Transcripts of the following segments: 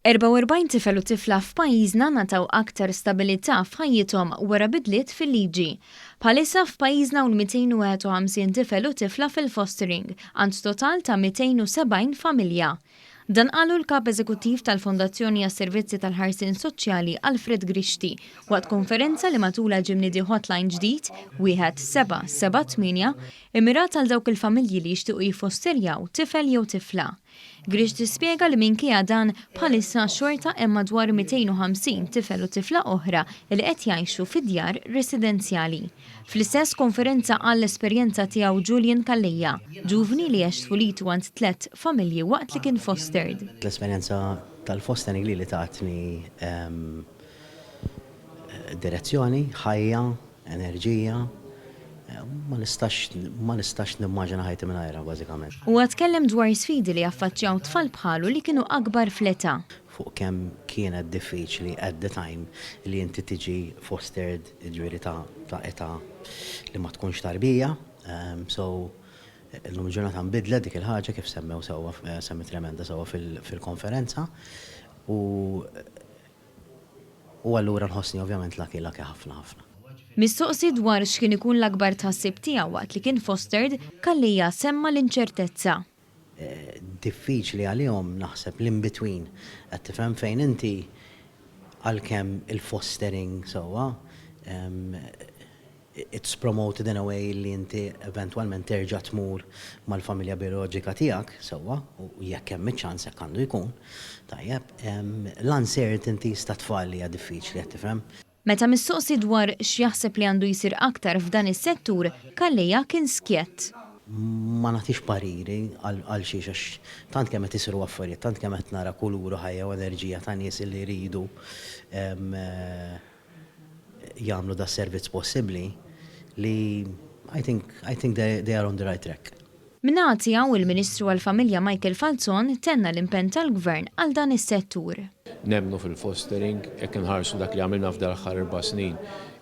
44 tifel u tifla f'pajjiżna nataw aktar stabilità f'ħajjithom wara bidliet fil-liġi. Bħalissa f'pajjiżna u l-251 tifel u tifla fil-fostering, għand total ta' 270 familja. Dan qalu l-kap eżekuttiv tal-Fondazzjoni għas-Servizzi tal-Ħarsien Soċjali Alfred Grixti waqt konferenza li matula ġimniedi hotline ġdid 1778 immirat għal dawk il-familji li jixtiequ jiffosterjaw tifel jew tifla. Grixti spjega li minkejja dan bħalissa xorta hemm madwar 250 tifel u tifla oħra li qed jgħixu fid-djar residenzjali. Fl-istess konferenza għall esperjenza tiegħu Julian Kallija, ġuvni li għex tfulitu għand 3 familji waqt li kien fostered. L-esperjenza tal-fostering li tatni direzzjoni, ħajja, enerġija. Ma nistax nimmaġina ħajti minn għajra, bażikament. U għatkellem dwar sfidi li affaċċjaw tfal bħalu li kienu akbar fl-età. Fuq kemm kienet diffiċli at the time li inti tiġi fostered ġifieri ta' età li ma tkunx tarbija. So l-lum ġurnata nbidlet dik il-ħaġa kif semmet Remenda sewwa fil-konferenza u allura nħossni ovvjament laki ħafna. Mistoqsi dwar x'kien ikun l-akbar tħassib tiegħu waqt li kien fostered, Kallija semma l-inċertezza. Diffiċli għalihom naħseb l-in-between qed tifhem fejn inti għalkemm il-fostering sewwa it's promoted in a way li inti eventwalment terġa' tmur mal-familja bioloġika tiegħek sewwa u jekk hemm iċ-ċans hekk għandu jkun. Tajjeb, l-uncertainty ta' tfal hija diffiċli qed tifhem. Meta mistoqsi dwar x'jaħseb li għandu jsir aktar f'dan is-settur, Kallija kien skjett. Ma nagħtix pariri għal xi għax tant kemm qed isiru affarijiet, tant kemm qed nara kuluru ħajja u enerġija ta' nies li jridu jagħmlu da servizz possibbli li I think they are on the right track. Min-naħa tiegħu il-Ministru għall-Familja Michael Falzon tenna l-impenn tal-Gvern għal dan is-settur. Nemmnu fil-fostering, jekk inħarsu dak li għamilna f'dar aħħar 4 snin,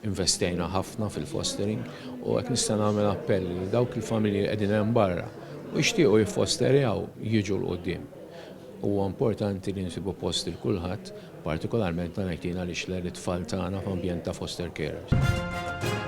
investejna ħafna fil-fostering u hekk nista' nagħmel appell li dawk il-familji li qegħdin hemm barra u jixtiequ jiffosterjaw jiġu l qudiem. Huwa importanti li nsibu post il kulħadd, partikolarment ngħidin għaliex l-tfal tagħna f'ambjent ta' foster carers.